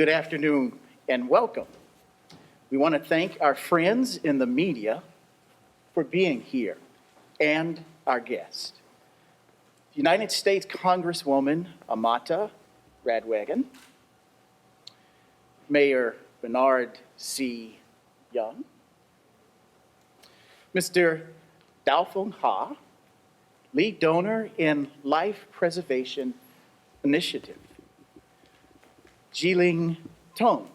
Good afternoon and welcome. We want to thank our friends in the media for being here and our guest. United States Congresswoman Amata Radwagen, Mayor Bernard C. Young, Mr. Daofeng Ha, lead donor in Life Preservation Initiative, Jiling Tong,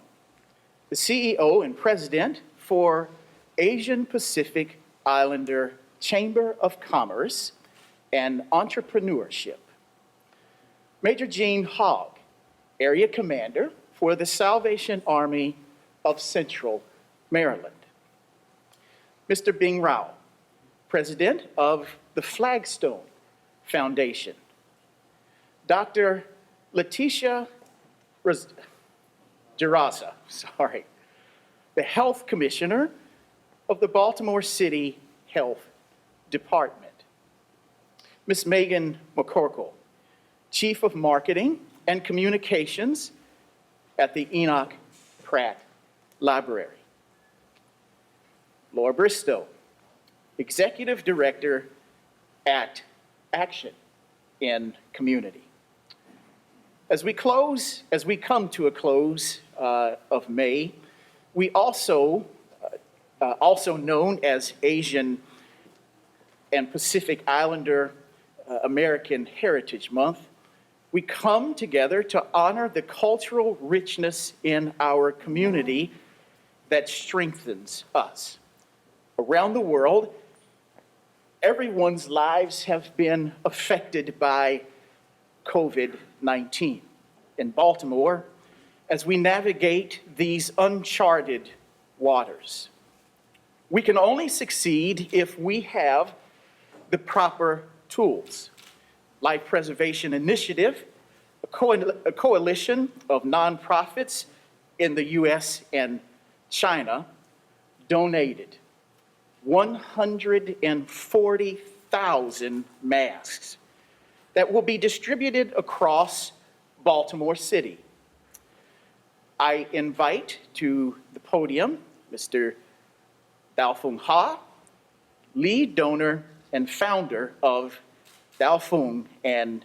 the CEO and President for Asian Pacific Islander Chamber of Commerce and Entrepreneurship, Major Gene Hogg, Area Commander for the Salvation Army of Central Maryland, Mr. Bing Rao, President of the Flagstone Foundation, Dr. Leticia Geraza, the Health Commissioner of the Baltimore City Health Department, Ms. Megan McCorkle, Chief of Marketing and Communications at the Enoch Pratt Library, Laura Bristow, Executive Director at Action in Community. As we come to a close of May, we also known as Asian and Pacific Islander American Heritage Month, we come together to honor the cultural richness in our community that strengthens us. Around the world, everyone's lives have been affected by COVID-19. In Baltimore, as we navigate these uncharted waters, we can only succeed if we have the proper tools. Life Preservation Initiative, a coalition of nonprofits in the US and China, donated 140,000 masks that will be distributed across Baltimore City. I invite to the podium Mr. Daofeng Ha, lead donor and founder of Daofeng and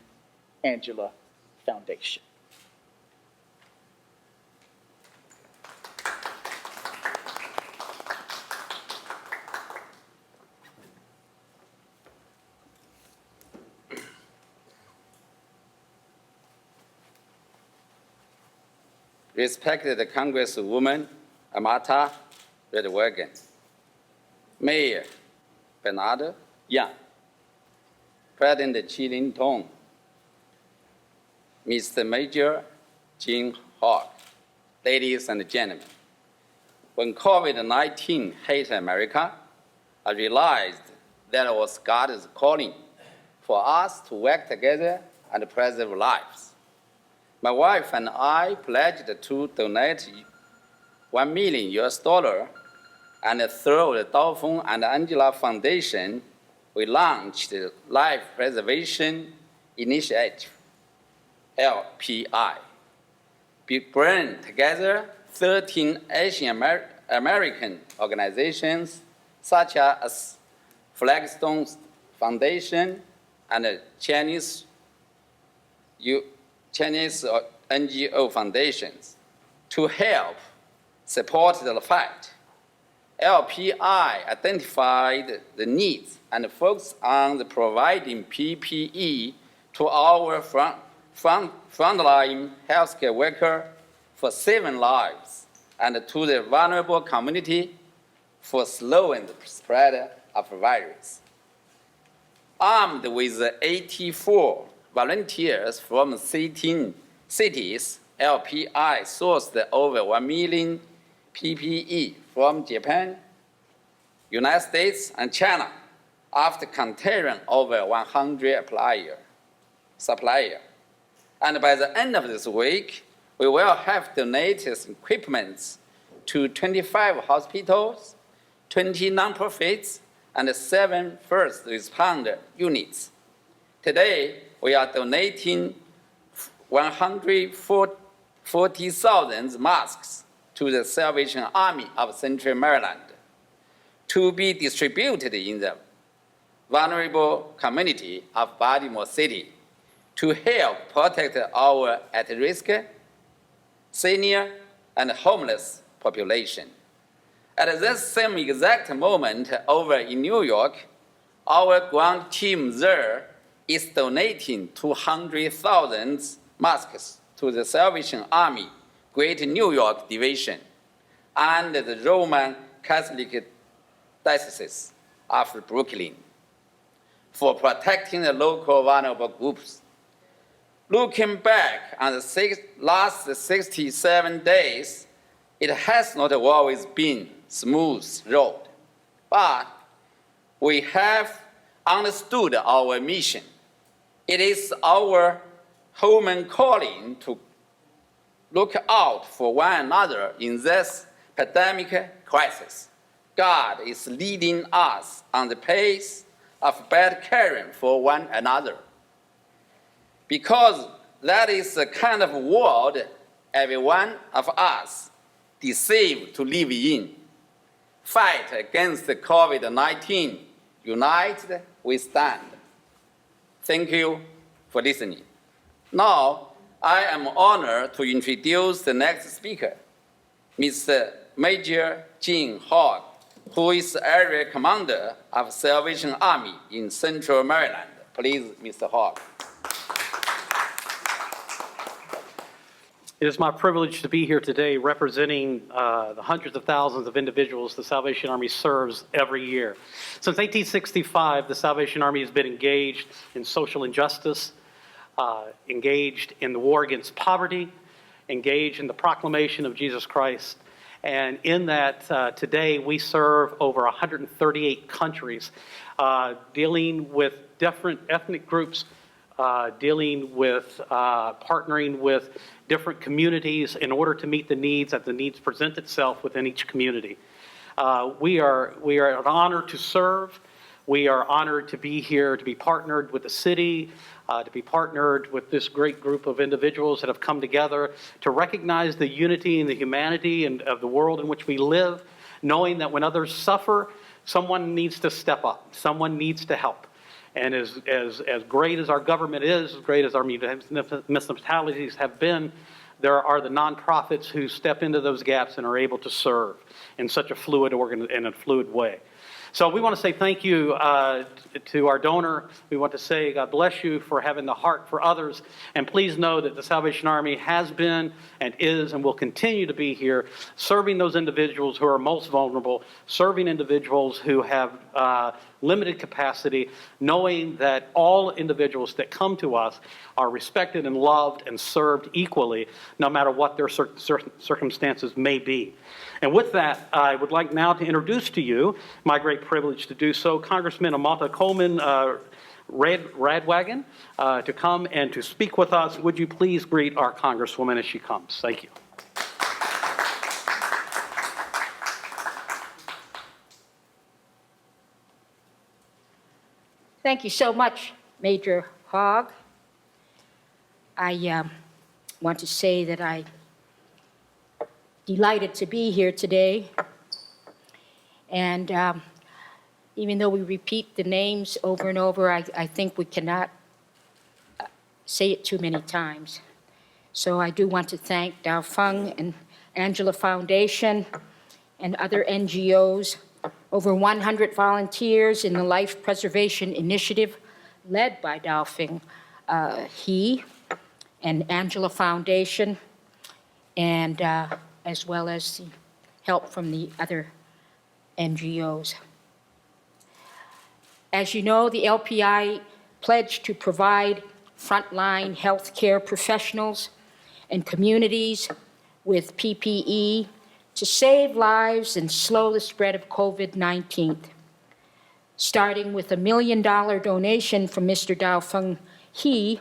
Angela Foundation. Respected Congresswoman Amata Radwagen, Mayor Bernard Young, President Jiling Tong, Mr. Major Gene Hogg, ladies and gentlemen, when COVID-19 hit America, I realized that it was God's calling for us to work together and preserve lives. My wife and I pledged to donate $1 million and through the Daofeng and Angela Foundation, we launched the Life Preservation Initiative, LPI. We bring together 13 Asian American organizations such as Flagstone Foundation and Chinese NGO foundations to help support the fight. LPI identified the needs and focused on the providing PPE to our frontline healthcare workers for saving lives and to the vulnerable community for slowing the spread of the virus. Armed with 84 volunteers from 16 cities, LPI sourced over 1 million PPE from Japan, United States, and China after contacting over 100 suppliers. And by the end of this week, we will have donated equipment to 25 hospitals, 20 nonprofits, and 7 first responder units. Today, we are donating 140 40,000 masks to the Salvation Army of Central Maryland to be distributed in the vulnerable community of Baltimore City to help protect our at-risk, senior, and homeless population. At this same exact moment over in New York, our ground team there is donating 200,000 masks to the Salvation Army Great New York Division and the Roman Catholic Diocese of Brooklyn for protecting the local vulnerable groups. Looking back on the last 67 days, it has not always been smooth road, but we have understood our mission. It is our human calling to look out for one another in this pandemic crisis. God is leading us on the path of better caring for one another, because that is the kind of world every one of us deserves to live in. Fight against COVID-19. United we stand. Thank you for listening. Now, I am honored to introduce the next speaker, Mr. Major Jim Hogg, who is Area Commander of Salvation Army in Central Maryland. Please, Mr. Hogg. It is my privilege to be here today representing the hundreds of thousands of individuals the Salvation Army serves every year. Since 1865, the Salvation Army has been engaged in social injustice, engaged in the war against poverty, engaged in the proclamation of Jesus Christ. And in that, today we serve over 138 countries, dealing with different ethnic groups, dealing with partnering with different communities in order to meet the needs as the needs present itself within each community. We are an honor to serve. We are honored to be here, to be partnered with the city, to be partnered with this great group of individuals that have come together to recognize the unity and the humanity of the world in which we live, knowing that when others suffer, someone needs to step up, someone needs to help. And as great as our government is, as great as our municipalities have been, there are the nonprofits who step into those gaps and are able to serve in such a fluid way. So we want to say thank you to our donor. We want to say God bless you for having the heart for others. And please know that the Salvation Army has been and is and will continue to be here serving those individuals who are most vulnerable, serving individuals who have limited capacity, knowing that all individuals that come to us are respected and loved and served equally, no matter what their circumstances may be. And with that, I would like now to introduce to you, my great privilege to do so, Congressman Amata Coleman Radwagen, to come and to speak with us. Would you please greet our Congresswoman as she comes? Thank you. Thank you so much, Major Hogg. I want to say that I'm delighted to be here today. And even though we repeat the names over and over, I think we cannot say it too many times. So I do want to thank Dao Feng and Angela Foundation and other NGOs, over 100 volunteers in the Life Preservation Initiative led by Dao Feng He and Angela Foundation, and as well as the help from the other NGOs. As you know, the LPI pledged to provide frontline healthcare professionals and communities with PPE to save lives and slow the spread of COVID-19. Starting with a $1 million donation from Mr. Dao Feng He,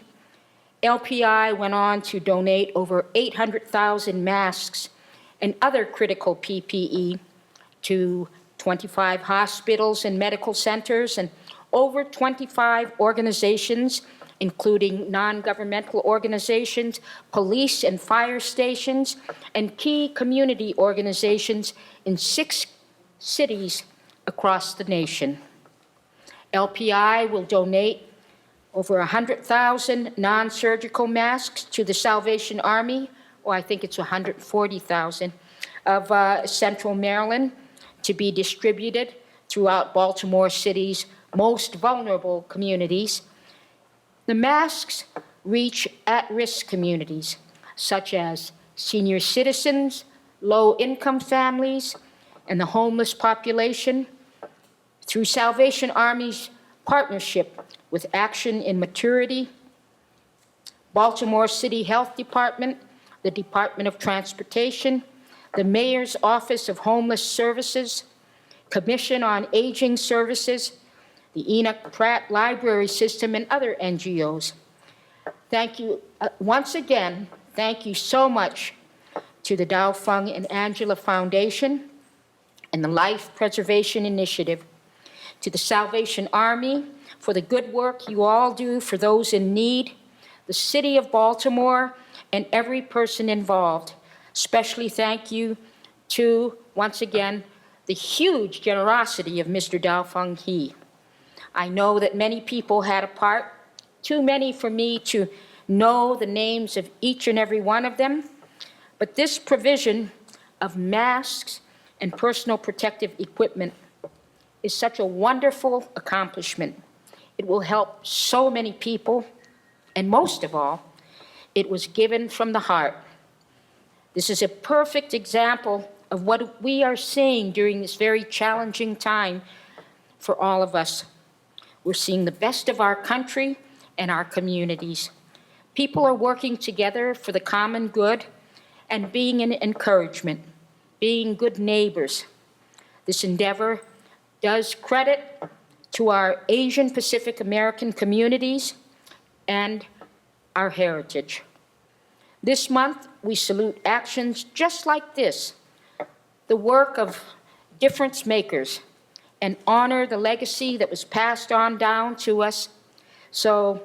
LPI went on to donate over 800,000 masks and other critical PPE to 25 hospitals and medical centers and over 25 organizations including non-governmental organizations, police and fire stations, and key community organizations in 6 cities across the nation. LPI will donate over 100,000 non-surgical masks to the Salvation Army, or I think it's 140,000, of Central Maryland to be distributed throughout Baltimore City's most vulnerable communities. The masks reach at-risk communities, such as senior citizens, low-income families, and the homeless population. Through Salvation Army's partnership with Action in Maturity, Baltimore City Health Department, the Department of Transportation, the Mayor's Office of Homeless Services, Commission on Aging Services, the Enoch Pratt Library System, and other NGOs. Thank you once again. Thank you so much to the Dao Fung and Angela Foundation and the Life Preservation Initiative, to the Salvation Army for the good work you all do for those in need, the City of Baltimore, and every person involved. Especially thank you to, once again, the huge generosity of Mr. Dao Fung He. I know that many people had a part, too many for me to know the names of each and every one of them, but this provision of masks and personal protective equipment is such a wonderful accomplishment. It will help so many people, and most of all, it was given from the heart. This is a perfect example of what we are seeing during this very challenging time for all of us. We're seeing the best of our country and our communities. People are working together for the common good and being an encouragement, being good neighbors. This endeavor does credit to our Asian Pacific American communities and our heritage. This month, we salute actions just like this, the work of difference makers, and honor the legacy that was passed on down to us. So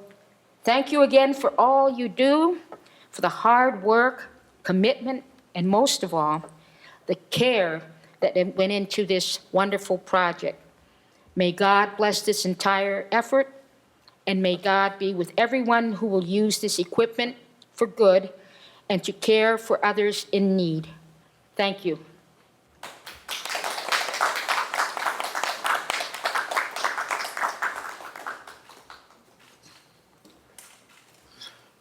thank you again for all you do, for the hard work, commitment, and most of all, the care that went into this wonderful project. May God bless this entire effort, and may God be with everyone who will use this equipment for good and to care for others in need. Thank you.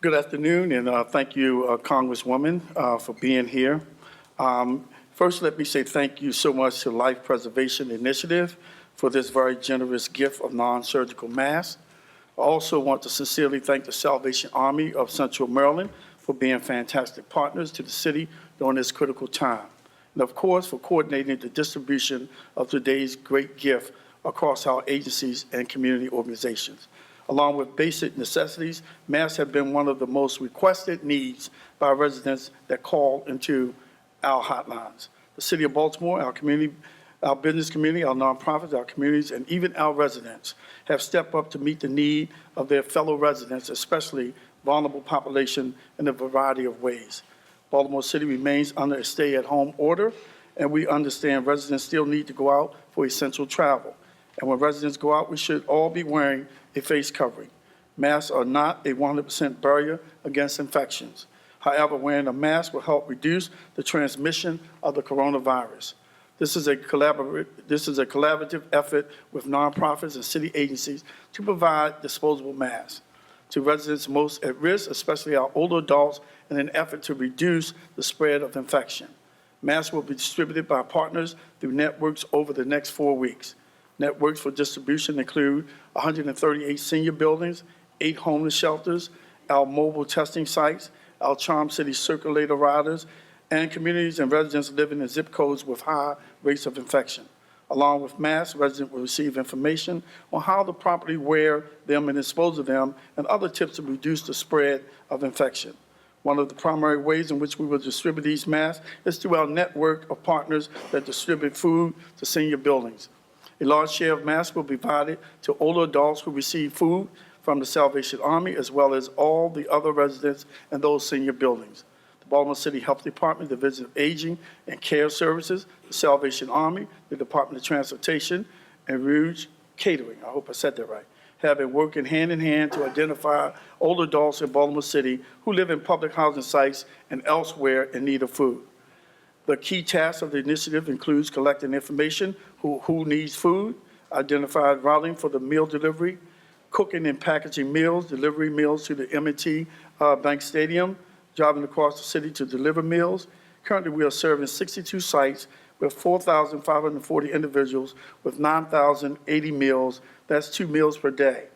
Good afternoon, and thank you, Congresswoman, for being here. First, let me say thank you so much to Life Preservation Initiative for this very generous gift of non-surgical masks. I also want to sincerely thank the Salvation Army of Central Maryland for being fantastic partners to the city during this critical time. And of course, for coordinating the distribution of today's great gift across our agencies and community organizations. Along with basic necessities, masks have been one of the most requested needs by residents that call into our hotlines. The City of Baltimore, our community, our business community, our nonprofits, our communities, and even our residents have stepped up to meet the need of their fellow residents, especially vulnerable population, in a variety of ways. Baltimore City remains under a stay-at-home order, and we understand residents still need to go out for essential travel. And when residents go out, we should all be wearing a face covering. Masks are not a 100% barrier against infections. However, wearing a mask will help reduce the transmission of the coronavirus. This is a collaborative effort with nonprofits and city agencies to provide disposable masks to residents most at risk, especially our older adults, in an effort to reduce the spread of infection. Masks will be distributed by partners through networks over the next 4 weeks. Networks for distribution include 138 senior buildings, 8 homeless shelters, our mobile testing sites, our Charm City circulator riders, and communities and residents living in zip codes with high rates of infection. Along with masks, residents will receive information on how to properly wear them and dispose of them, and other tips to reduce the spread of infection. One of the primary ways in which we will distribute these masks is through our network of partners that distribute food to senior buildings. A large share of masks will be provided to older adults who receive food from the Salvation Army, as well as all the other residents in those senior buildings. The Baltimore City Health Department, Division of Aging and Care Services, the Salvation Army, the Department of Transportation, and Rouge Catering, I hope I said that right, have been working hand in hand to identify older adults in Baltimore City who live in public housing sites and elsewhere in need of food. The key tasks of the initiative includes collecting information who needs food, identifying routing for the meal delivery, cooking and packaging meals, delivery meals to the M&T Bank Stadium, driving across the city to deliver meals. Currently, we are serving 62 sites with 4,540 individuals with 9,080 meals. That's 2 meals per day.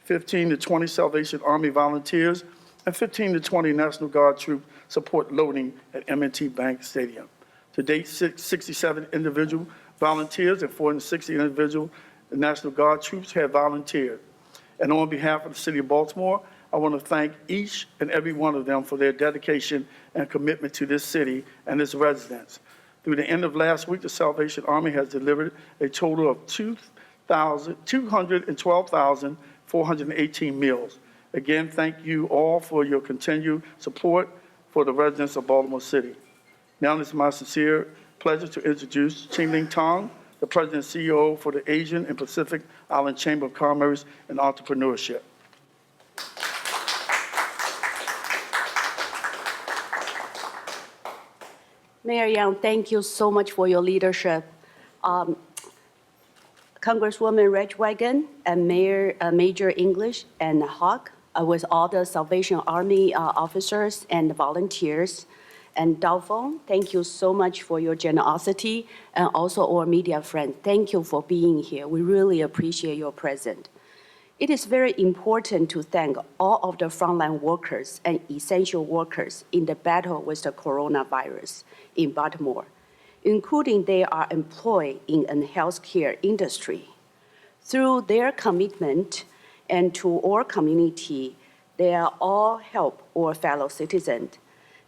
15 to 20 Salvation Army volunteers and 15 to 20 National Guard troops support loading at M&T Bank Stadium. To date, 67 individual volunteers and 460 individual National Guard troops have volunteered. And on behalf of the City of Baltimore, I want to thank each and every one of them for their dedication and commitment to this city and its residents. Through the end of last week, the Salvation Army has delivered a total of 212,418 meals. Again, thank you all for your continued support for the residents of Baltimore City. Now it is my sincere pleasure to introduce Ching-Ling Tong, the President and CEO for the Asian and Pacific Island Chamber of Commerce and Entrepreneurship. Mayor Young, thank you so much for your leadership. Congresswoman Ridgewagon and Major English and Hawk, with all the Salvation Army officers and volunteers. And Daofeng, thank you so much for your generosity, and also our media friends. Thank you for being here. We really appreciate your presence. It is very important to thank all of the frontline workers and essential workers in the battle with the coronavirus in Baltimore, including they are employed in the healthcare industry. Through their commitment and to our community, they are all help our fellow citizens.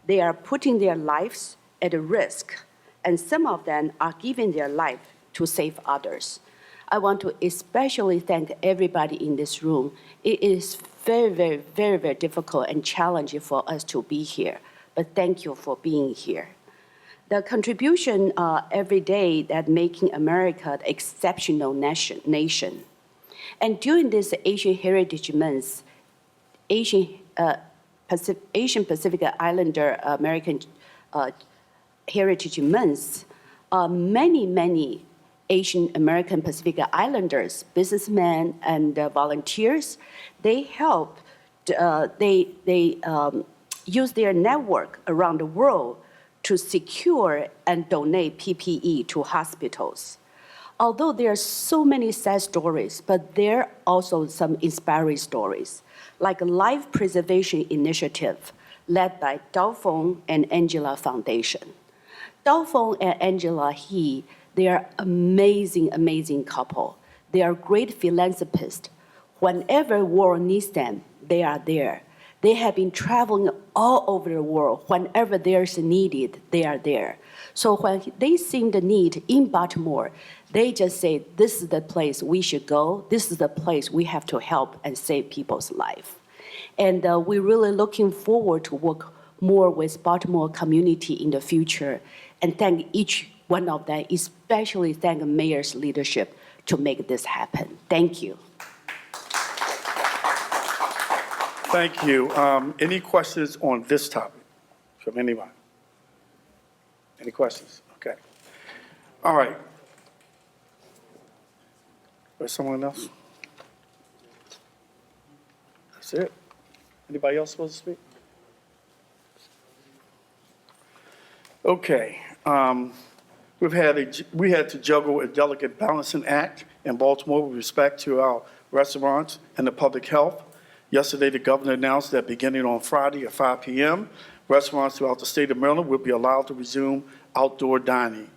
They are putting their lives at risk, and some of them are giving their life to save others. I want to especially thank everybody in this room. It is very difficult and challenging for us to be here, but thank you for being here. The contribution every day that making America the exceptional nation. And during this Asian Heritage Month, Asian Pacific Islander American Heritage Month, many Asian American Pacific Islanders, businessmen and volunteers, they help, they use their network around the world to secure and donate PPE to hospitals. Although there are so many sad stories, but there are also some inspiring stories, like a Life Preservation Initiative led by Daofeng and Angela Foundation. Daofeng and Angela He, they are amazing couple. They are great philanthropists. Whenever world needs them, they are there. They have been traveling all over the world. Whenever there's a needed, they are there. So when they see the need in Baltimore, they just say, this is the place we should go. This is the place we have to help and save people's life. And we're really looking forward to work more with Baltimore community in the future, and thank each one of them, especially thank the mayor's leadership to make this happen. Thank you. Thank you. Any questions on this topic from anyone? Any questions? Okay. All right. There's someone else? That's it. Anybody else supposed to speak? Okay. We had to juggle a delicate balancing act in Baltimore with respect to our restaurants and the public health. Yesterday, the governor announced that beginning on Friday at 5 p.m., restaurants throughout the state of Maryland will be allowed to resume outdoor dining.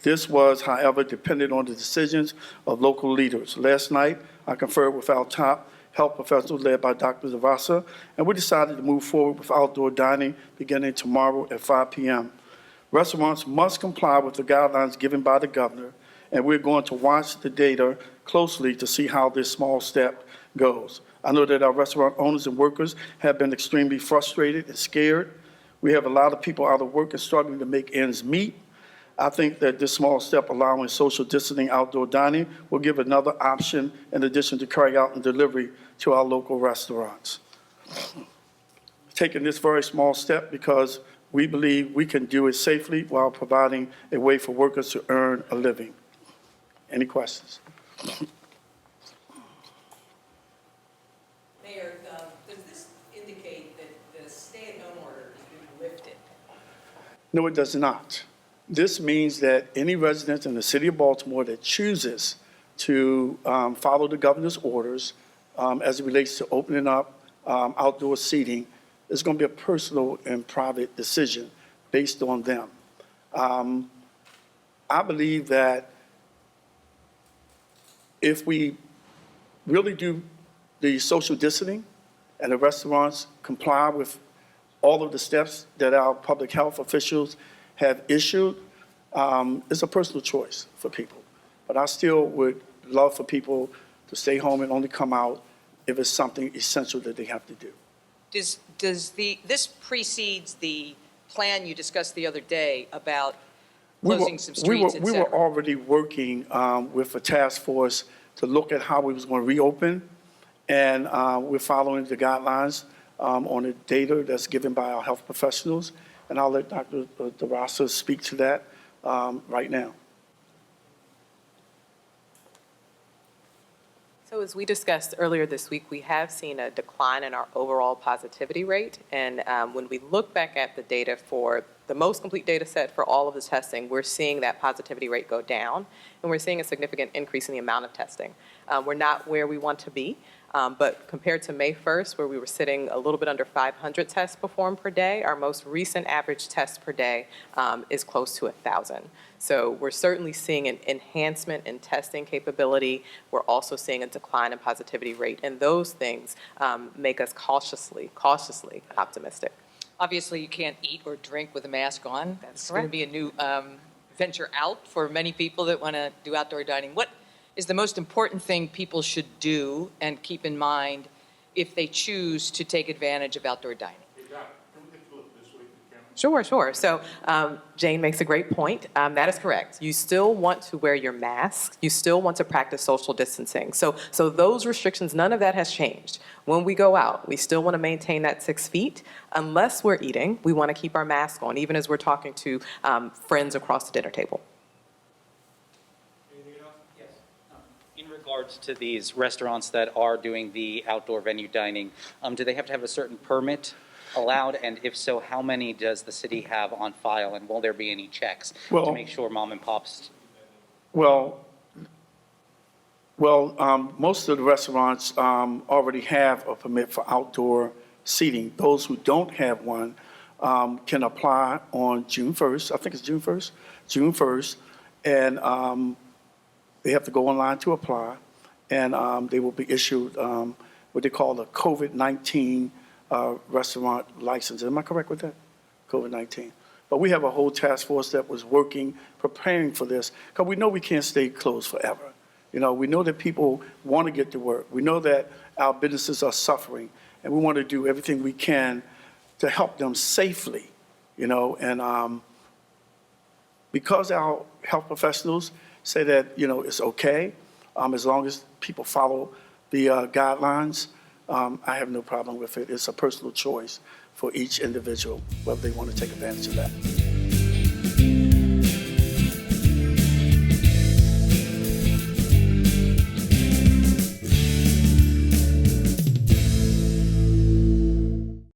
This was, however, dependent on the decisions of local leaders. Last night, I conferred with our top health professionals led by Dr. Zavasa, and we decided to move forward with outdoor dining beginning tomorrow at 5 p.m. Restaurants must comply with the guidelines given by the governor, and we're going to watch the data closely to see how this small step goes. I know that our restaurant owners and workers have been extremely frustrated and scared. We have a lot of people out of work and struggling to make ends meet. I think that this small step allowing social distancing outdoor dining will give another option in addition to carry out and delivery to our local restaurants. Taking this very small step because we believe we can do it safely while providing a way for workers to earn a living. Any questions? Mayor, does this indicate that the stay-at-home order has been lifted? No, it does not. This means that any resident in the city of Baltimore that chooses to follow the governor's orders as it relates to opening up outdoor seating is going to be a personal and private decision based on them. I believe that if we really do the social distancing and the restaurants comply with all of the steps that our public health officials have issued, it's a personal choice for people. But I still would love for people to stay home and only come out if it's something essential that they have to do. This precedes the plan you discussed the other day about We closing some streets, et were cetera? already working with a task force to look at how we was going to reopen, and we're following the guidelines on the data that's given by our health professionals, and I'll let Dr. DeRosa speak to that right now. So as we discussed earlier this week, we have seen a decline in our overall positivity rate. And when we look back at the data for the most complete data set for all of the testing, we're seeing that positivity rate go down, and we're seeing a significant increase in the amount of testing. We're not where we want to be, but compared to May 1st, where we were sitting a little bit under 500 tests performed per day, our most recent average test per day is close to 1,000. So we're certainly seeing an enhancement in testing capability. We're also seeing a decline in positivity rate, and those things make us cautiously optimistic. Obviously, you can't eat or drink with a mask on. That's It's going to correct. be a new venture out for many people that want to do outdoor dining. What is the most important thing people should do and keep in mind if they choose to take advantage of outdoor dining? Sure. So Jane makes a great point. That is correct. You still want to wear your mask. You still want to practice social distancing. So those restrictions, none of that has changed. When we go out, we still want to maintain that 6 feet. Unless we're eating, we want to keep our mask on, even as we're talking to friends across the dinner table. In regards to these restaurants that are doing the outdoor venue dining, do they have to have a certain permit allowed? And if so, how many does the city have on file? And will there be any checks to make sure mom and pops? Well, most of the restaurants already have a permit for outdoor seating. Those who don't have one can apply on June 1st. I think it's June 1st. June 1st. And they have to go online to apply. And they will be issued what they call the COVID-19 restaurant license. Am I correct with that? COVID-19. But we have a whole task force that was working, preparing for this, because we know we can't stay closed forever. You know, we know that people want to get to work. We know that our businesses are suffering, and we want to do everything we can to help them safely, you know, and because our health professionals say that, you know, it's okay, as long as people follow the guidelines, I have no problem with it. It's a personal choice for each individual, whether they want to take advantage of that.